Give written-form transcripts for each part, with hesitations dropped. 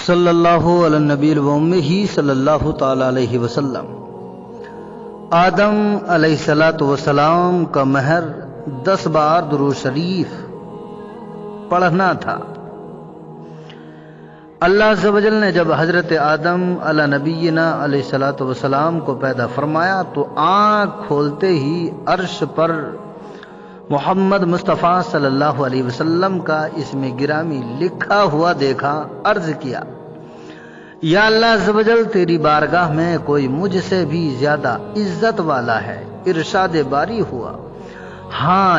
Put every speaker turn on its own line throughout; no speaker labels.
صلی اللہ علی النبی الومی صلی اللہ تعالی علیہ وسلم۔ آدم علیہ السلام کا مہر 10 بار درود شریف پڑھنا تھا۔ اللہ عز و جل نے جب حضرت آدم علی نبینا علیہ السلام کو پیدا فرمایا تو آنکھ کھولتے ہی عرش پر محمد مصطفیٰ صلی اللہ علیہ وسلم کا اسم گرامی لکھا ہوا دیکھا، عرض کیا یا اللہ عز و جل تیری بارگاہ میں کوئی مجھ سے بھی زیادہ عزت والا ہے؟ ارشاد باری ہوا ہاں،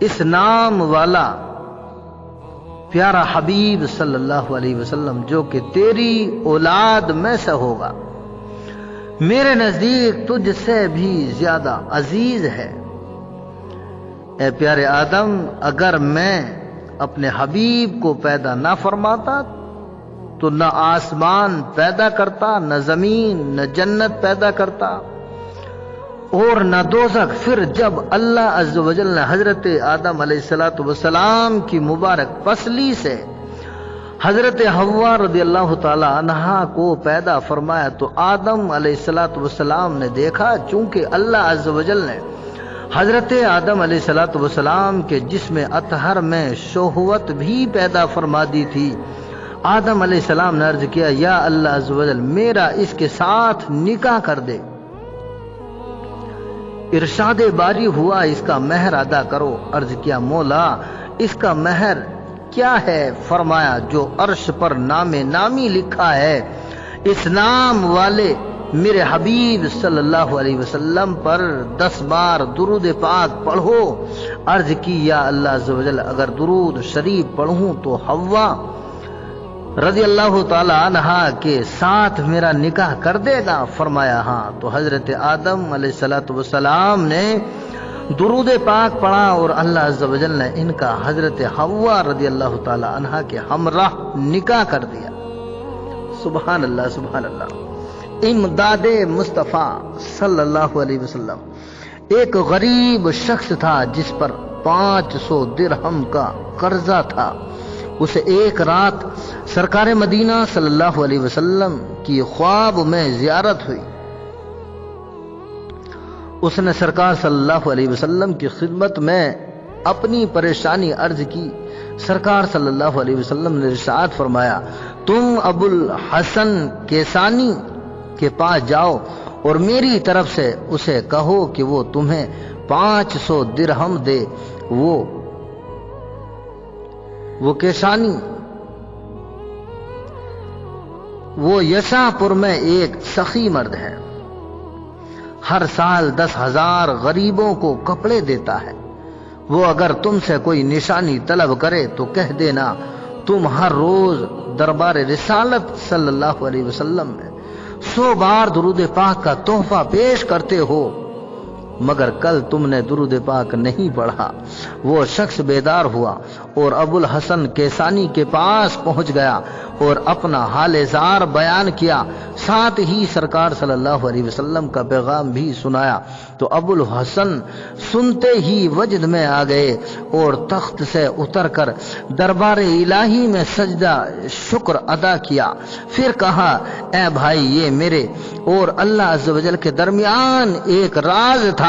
اس نام والا پیارا حبیب صلی اللہ علیہ وسلم جو کہ تیری اولاد میں سے ہوگا، میرے نزدیک تجھ سے بھی زیادہ عزیز ہے۔ اے پیارے آدم، اگر میں اپنے حبیب کو پیدا نہ فرماتا تو نہ آسمان پیدا کرتا، نہ زمین، نہ جنت پیدا کرتا اور نہ دوزخ۔ پھر جب اللہ عز و جل نے حضرت آدم علیہ السلام کی مبارک پسلی سے حضرت حوا رضی اللہ تعالی عنہا کو پیدا فرمایا تو آدم علیہ السلام نے دیکھا، چونکہ اللہ عز و جل نے حضرت آدم علیہ السلام کے جسم اطہر میں شہوت بھی پیدا فرما دی تھی۔ آدم علیہ السلام نے عرض کیا یا اللہ عز و جل میرا اس کے ساتھ نکاح کر دے۔ ارشاد باری ہوا اس کا مہر ادا کرو۔ عرض کیا مولا اس کا مہر کیا ہے؟ فرمایا جو عرش پر نام نامی لکھا ہے، اس نام والے میرے حبیب صلی اللہ علیہ وسلم پر 10 بار درود پاک پڑھو۔ عرض کی یا اللہ عز و جل اگر درود شریف پڑھوں تو حوا رضی اللہ تعالی عنہا کے ساتھ میرا نکاح کر دے گا؟ فرمایا ہاں۔ تو حضرت آدم علیہ السلام نے درود پاک پڑھا اور اللہ عز و جل نے ان کا حضرت حوا رضی اللہ تعالی عنہا کے ہمراہ نکاح کر دیا۔ سبحان اللہ سبحان اللہ۔ امداد مصطفیٰ صلی اللہ علیہ وسلم۔ ایک غریب شخص تھا جس پر 500 درہم کا قرضہ تھا۔ اسے ایک رات سرکار مدینہ صلی اللہ علیہ وسلم کی خواب میں زیارت ہوئی۔ اس نے سرکار صلی اللہ علیہ وسلم کی خدمت میں اپنی پریشانی عرض کی۔ سرکار صلی اللہ علیہ وسلم نے ارشاد فرمایا تم ابو الحسن کیسانی کے پاس جاؤ اور میری طرف سے اسے کہو کہ وہ تمہیں 500 درہم دے۔ وہ کیسانی وہ یشا پور میں ایک سخی مرد ہے، ہر سال 10,000 غریبوں کو کپڑے دیتا ہے۔ وہ اگر تم سے کوئی نشانی طلب کرے تو کہہ دینا تم ہر روز دربار رسالت صلی اللہ علیہ وسلم میں 100 بار درود پاک کا تحفہ پیش کرتے ہو، مگر کل تم نے درود پاک نہیں پڑھا۔ وہ شخص بیدار ہوا اور ابو الحسن کیسانی کے پاس پہنچ گیا اور اپنا حال زار بیان کیا، ساتھ ہی سرکار صلی اللہ علیہ وسلم کا پیغام بھی سنایا۔ تو ابو الحسن سنتے ہی وجد میں آ گئے اور تخت سے اتر کر دربار الہی میں سجدہ شکر ادا کیا۔ پھر کہا اے بھائی، یہ میرے اور اللہ عز و جل کے درمیان ایک راز تھا،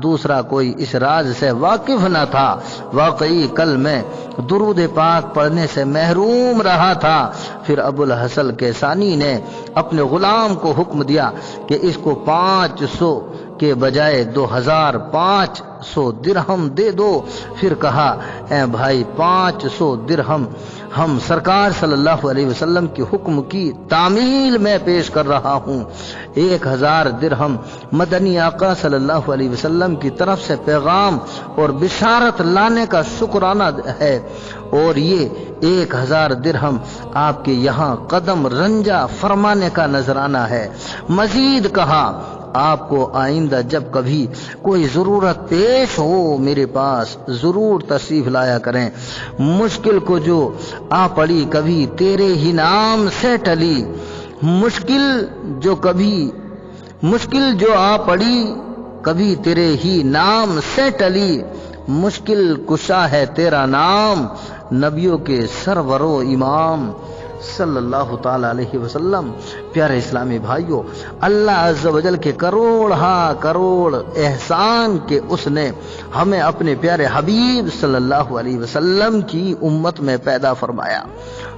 دوسرا کوئی اس راز سے واقف نہ تھا۔ واقعی کل میں درود پاک پڑھنے سے محروم رہا تھا۔ پھر ابو الحسن کیسانی نے اپنے غلام کو حکم دیا کہ اس کو 500 کے بجائے 2,500 درہم دے دو۔ پھر کہا اے بھائی 500 درہم ہم سرکار صلی اللہ علیہ وسلم کے حکم کی تعمیل میں پیش کر رہا ہوں۔ 1,000 درہم مدنی آقا صلی اللہ علیہ وسلم کی طرف سے پیغام اور بشارت لانے کا شکرانہ ہے، اور یہ 1,000 درہم آپ کے یہاں قدم رنجا فرمانے کا نذرانہ ہے۔ مزید کہا آپ کو آئندہ جب کبھی کوئی ضرورت پیش ہو میرے پاس ضرور تشریف لایا کریں۔ مشکل کو جو آ پڑی کبھی تیرے ہی نام سے ٹلی، مشکل جو آ پڑی کبھی تیرے ہی نام سے ٹلی، مشکل کشا ہے تیرا نام नबियों के सरवर व इमाम सल्लल्लाहु ताला अलैहि वसल्लम। प्यारे इस्लामी भाइयों, अल्लाह अज़्ज़ व जल के करोड़ करोड़ एहसान के उसने हमें अपने प्यारे हबीब सल्लल्लाहु अलैहि वसल्लम की उम्मत में पैदा फरमाया,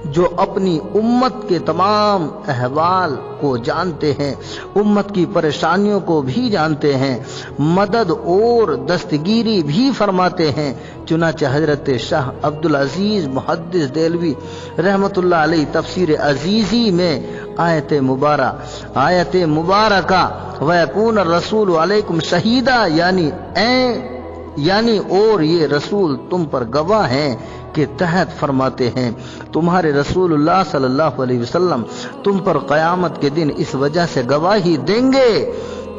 जो अपनी उम्मत के तमाम अहवाल को जानते हैं, उम्मत की परेशानियों को भी जानते हैं, मदद और दस्तगीरी भी फरमाते हैं। चुनांचे हजरत शाह अब्दुल अजीज मुहद्दिस देलवी रहमतुल्लाह अलैह तफसीर अजीजी में आयत मुबारका व यकून रसूल अलैकुम शहीदा यानी और ये रसूल तुम पर गवाह हैं के तहत फरमाते हैं, तुम्हारे रसूलुल्लाह सल्लल्लाहु अलैहि वसल्लम तुम पर क़यामत के दिन इस वजह से गवाही देंगे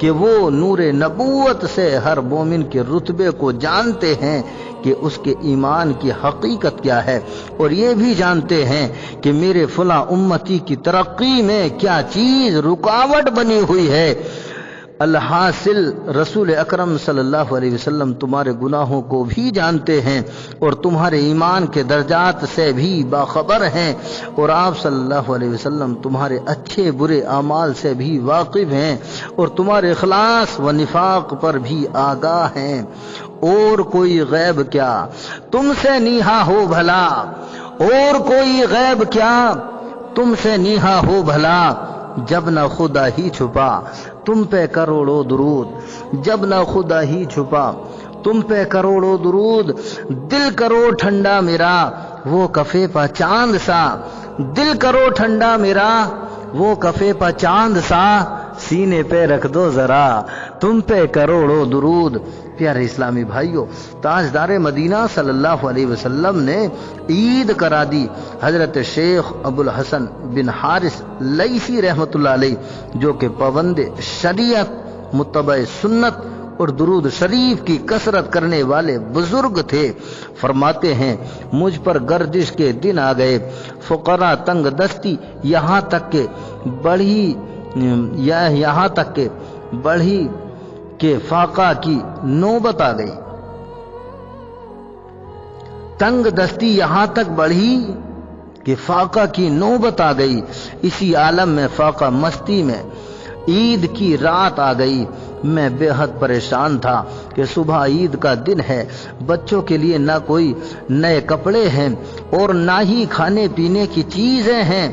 कि वो नूरे नबूवत से हर मोमिन के रुतबे को जानते हैं कि उसके ईमान की हकीकत क्या है, और ये भी जानते हैं कि मेरे फला उम्मती की तरक्की में क्या चीज रुकावट बनी हुई है। अलहासिल रसूल अकरम सल्लल्लाहु अलैहि वसल्लम तुम्हारे गुनाहों को भी जानते हैं और तुम्हारे ईमान के दर्जात से भी बाखबर हैं, और आप सल्लल्लाहु अलैहि वसल्लम तुम्हारे अच्छे बुरे अमाल से भी वाकिफ हैं और तुम्हारे इखलास व निफाक पर भी आगाह हैं। और कोई गैब क्या तुमसे नीहा हो भला, और कोई गैब क्या तुमसे नीहा हो भला, जब न खुदा ही छुपा तुम पे करोड़ों दुरूद, जब न खुदा ही छुपा तुम पे करोड़ों दुरूद, दिल करो ठंडा मेरा वो कफे पा चांद सा, दिल करो ठंडा मेरा वो कफे पा चांद सा, सीने पे रख दो जरा तुम पे करोड़ों दुरूद। प्यारे इस्लामी भाइयों, ताजदार मदीना सल्लल्लाहु अलैहि वसल्लम ने ईद करा दी। हजरत शेख अबुल हसन बिन हारिस लईसी रहमतुल्लाह अलैह, जो कि पाबंद शरीयत मुत्तबा सुन्नत और दुरूद शरीफ की कसरत करने वाले बुजुर्ग थे, फरमाते हैं मुझ पर गर्दिश के दिन आ गए, फुकरा तंग दस्ती यहाँ तक के बढ़ी के फाका की नौबत आ गई, तंग दस्ती यहाँ तक बढ़ी कि फाका की नौबत आ गई। इसी आलम में फाका मस्ती में ईद की रात आ गई। मैं बेहद परेशान था कि सुबह ईद का दिन है, बच्चों के लिए ना कोई नए कपड़े हैं और ना ही खाने पीने की चीजें हैं।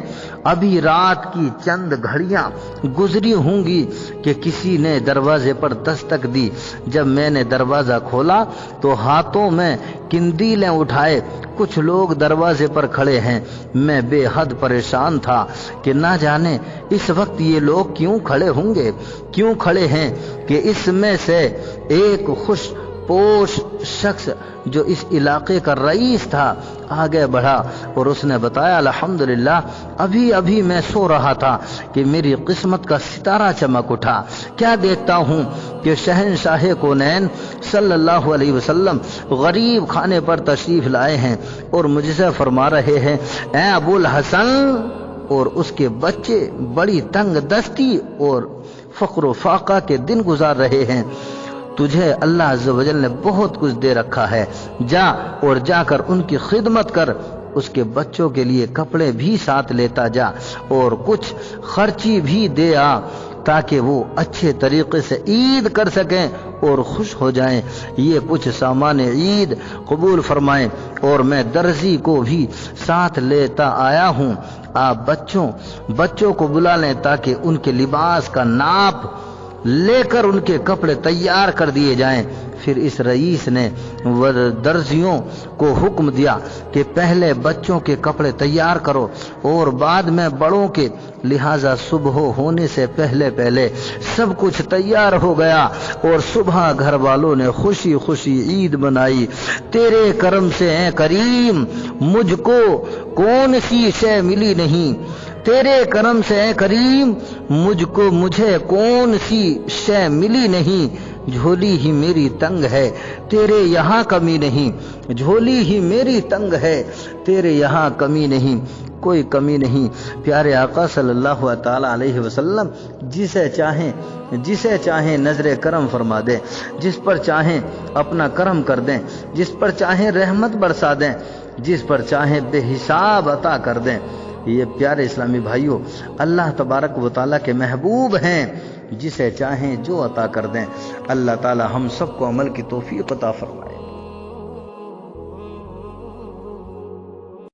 अभी रात की चंद घड़ियां गुजरी होंगी कि किसी ने दरवाजे पर दस्तक दी। जब मैंने दरवाजा खोला तो हाथों में किंदीलें उठाए कुछ लोग दरवाजे पर खड़े हैं। मैं बेहद परेशान था कि ना जाने इस वक्त ये लोग क्यों खड़े होंगे, क्यों खड़े हैं कि इसमें से एक खुश पोश शख्स जो इस इलाके का रईस था आगे बढ़ा और उसने बताया, अल्हम्दुलिल्लाह अभी अभी मैं सो रहा था कि मेरी किस्मत का सितारा चमक उठा। क्या देखता हूँ कि शहंशाह कौनैन सल्लल्लाहु अलैहि वसल्लम गरीब खाने पर तशरीफ लाए हैं और मुझसे फरमा रहे हैं, ऐ अबुल हसन और उसके बच्चे बड़ी तंग दस्ती और फक्र फाका के दिन गुजार रहे हैं। तुझे अल्लाह अज़्ज़ व जल ने बहुत कुछ दे रखा है, जा और जाकर उनकी खिदमत कर, उसके बच्चों के लिए कपड़े भी साथ लेता जा और कुछ खर्ची भी दे आ ताकि वो अच्छे तरीके से ईद कर सकें और खुश हो जाएं। ये कुछ सामान ईद कबूल फरमाएं और मैं दर्जी को भी साथ लेता आया हूँ। आप बच्चों को बुला लें ताकि उनके लिबास का नाप लेकर उनके कपड़े तैयार कर दिए जाएं। फिर इस रईस ने दर्जियों को हुक्म दिया कि पहले बच्चों के कपड़े तैयार करो और बाद में बड़ों के, लिहाजा सुबह होने से पहले पहले सब कुछ तैयार हो गया और सुबह घर वालों ने खुशी खुशी ईद मनाई। तेरे करम से ऐ करीम मुझको कौन सी शय मिली नहीं, तेरे करम से ऐ करीम मुझे कौन सी शय मिली नहीं, झोली ही मेरी तंग है तेरे यहाँ कमी नहीं, झोली ही मेरी तंग है तेरे यहाँ कमी नहीं, कोई कमी नहीं। प्यारे आका सल्लल्लाहु ताला अलैहि वसल्लम जिसे चाहें नजरे करम फरमा दें, जिस पर चाहें अपना करम कर दें, जिस पर चाहें रहमत बरसा दें, جس پر چاہیں بے حساب عطا کر دیں۔ یہ پیارے اسلامی بھائیوں، اللہ تبارک و تعالیٰ کے محبوب ہیں، جسے چاہیں جو عطا کر دیں۔ اللہ تعالی ہم سب کو عمل کی توفیق عطا فرمائے۔